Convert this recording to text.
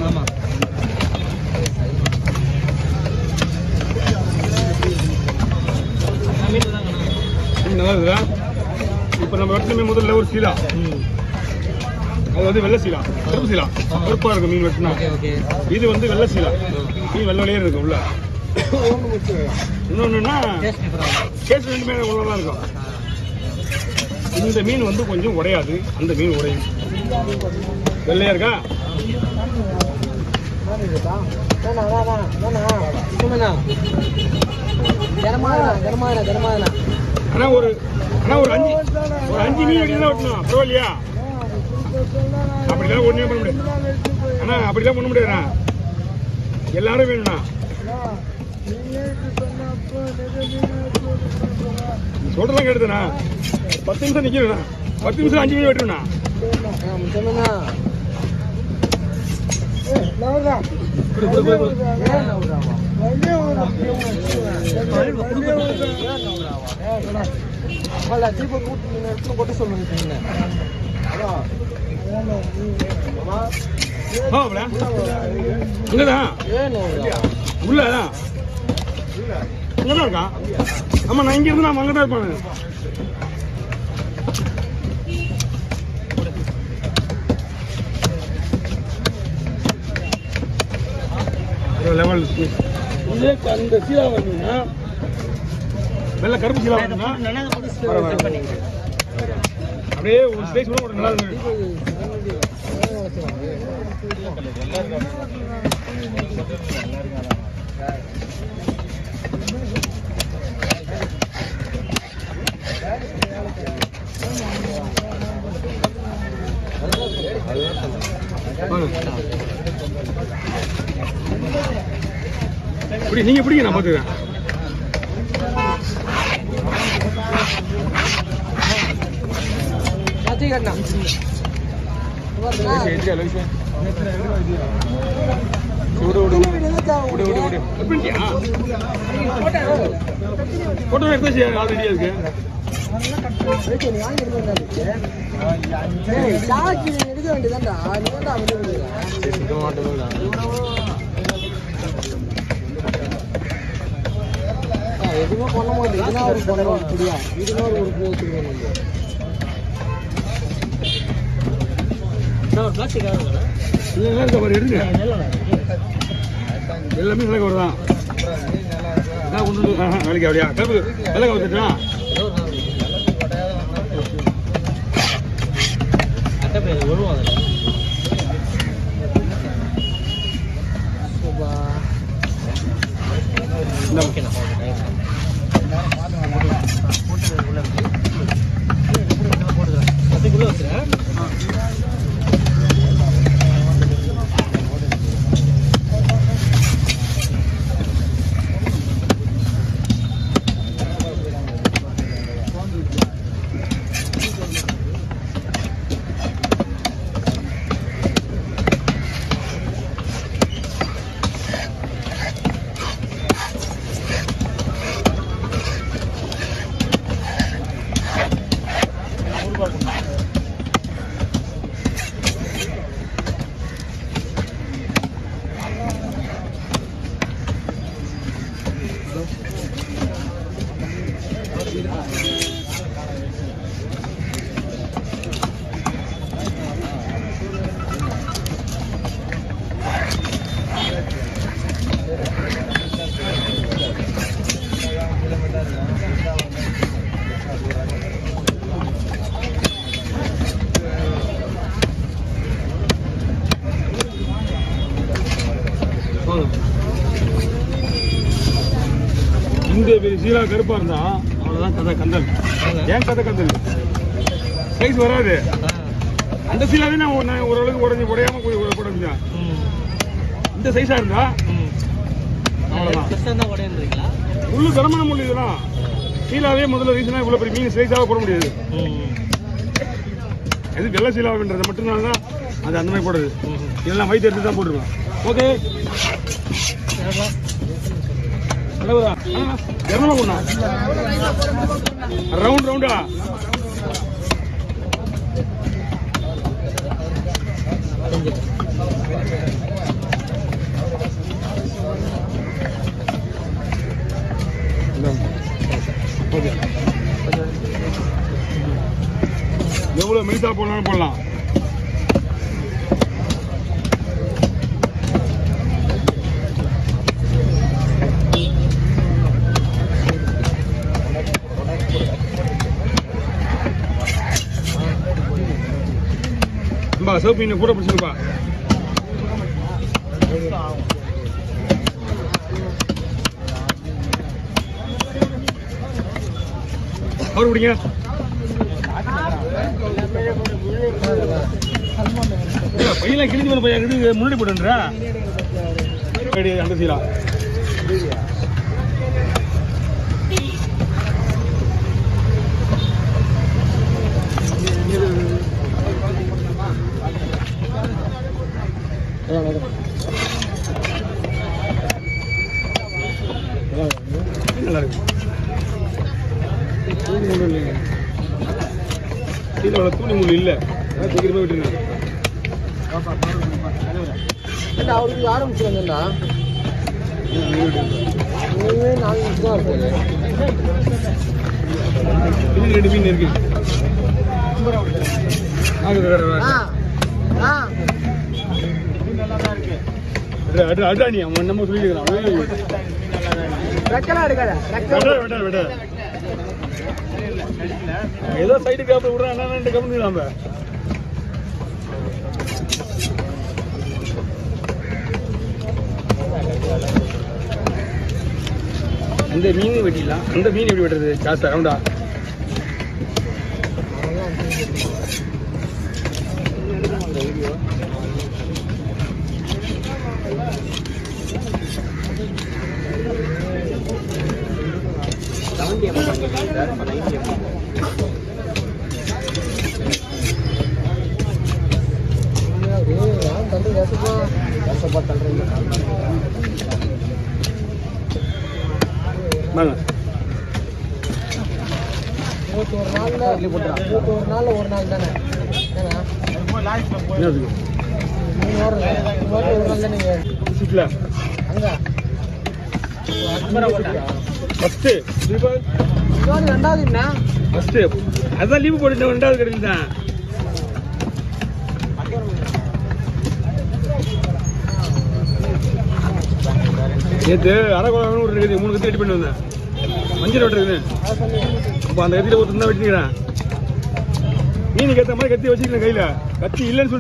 ஆமாம் நல்லா இருக்குதா? இப்போ நம்ம வெட்டின மீன் முதல்ல ஒரு சீலா, அது வந்து வெள்ளை சீலா, கருப்பு சீலா, கருப்பாக இருக்கும் மீன் வெட்டினா. இது வந்து வெள்ளை சீலா, மீன் வெள்ளையே இருக்கும் உள்ள. இன்னொன்றுன்னா கேஸ் ரெண்டு மீன் உள்ளதான் இருக்கும். இந்த மீன் வந்து கொஞ்சம் உடையாது, அந்த மீன் உடையும். வெள்ளையா இருக்கா? ஆனா ஒரு 5 மீன் வெட்டினா வெட்டணும், பரவாயில்லையா? அப்படிலாம் ஒண்ணுமே பண்ண முடியாது. ஆனா அப்படிலாம் பண்ண முடியாதுண்ணா, எல்லாரும் வேணும்ண்ணா. சொல்றதெல்லாம் கேட்டுதுண்ணா. 10 நிமிஷம் நிக்கிறேண்ணா, 10 நிமிஷம் 5 மீன் வெட்டுறேண்ணா. உள்ளதான் அங்கதான் இருக்கா? ஆமா, நான் இங்க இருந்து நான் அங்கதான் இருப்பேன். லெவல் அந்த சீலா வந்தீங்கன்னா வெள்ளை கருப்பு சீலா வந்தீங்கன்னா அப்படியே ஒரு ஸ்டேஜ் கூட நல்லா இருக்கு. நீங்க பிடிங்க, நான் பாத்துக்கிறேன். போட்டோ எடுத்து ஆல்ரெடியா இருக்கு. எதுவுமே பண்ண மாட்டேன். இதெல்லாம் ஒரு பண்ணுவோம் அப்படியா? இதெல்லாம் ஒரு பிளாஸ்டிக் எடுங்க, எல்லாமே நல்ல கவர் தான். நாளைக்கு அப்படியா கருப்பு வெள்ளை கவர் தட்டுனா வருவோம். இந்த சீலா கருப்பா இருந்தா அவ்வளவுதான் கதை கந்தல். ஏன் கதை கந்தல் சைஸ் வராது. அந்த சீலாவே நான் ஓரளவுக்கு உடையாம போட. இந்த சைஸா இருந்தா முள்ளு தரமான முள்ளு. இதெல்லாம் சீலாவே முதல்ல ரீசனா இவ்வளவு பெரிய மீன் சைஸாக போட முடியாது. எது வெள்ளை சீலாவுன்றது மட்டும்தான் தான் அது அந்த மாதிரி போடுறது. இதெல்லாம் வயிற்று எடுத்து தான் போட்டுருவேன். ஓகே, ரவுண்ட் ரவுண்டா எவ்வளவு மெலிசா போடலாம்னு போடலாம். சிவப்பு மீன் கூட பிடிச்சிருப்பா. அவரு பிடிங்க. பையெல்லாம் கிழிஞ்சு வந்து பையன் முன்னாடி போட்டுன்றா அந்த சீலா நல்லா இருக்கு. தூணி முள் இல்லைங்க, கீழே தூணி முள் இல்லை, சீக்கிரமே விட்டுருங்க. அவருக்கு ஆரம்பிச்சு வந்தா 4 நிமிஷம் தான் இருக்குது. இது 2 மீன் இருக்கு. அடாணி அவன் நம்ம சொல்லிட்டு ஏதோ சைடு காப்பு விடுறான். என்ன கவனிக்கலாம அந்த மீன் வெட்டிடலாம். அந்த மீன் எப்படி வெட்டுறது? காசு ரவுண்டா ஒரு நாள் தானே அதான் லீவு போட்டு 2வது கடையில் தான். நேற்று அரைக்குழம்பு ஒரு இருக்குது, 3 கத்தி வெட்டி பண்ணி வந்தேன். மஞ்சள் வெட்டுறதுன்னு அப்போ அந்த கத்தியில் ஒருத்தர் தான் வெட்டிக்கிறேன். மீனுக்கு ஏற்ற மாதிரி கத்தி வச்சுக்கிறேன் கையில். கத்தி இல்லைன்னு சொல்லி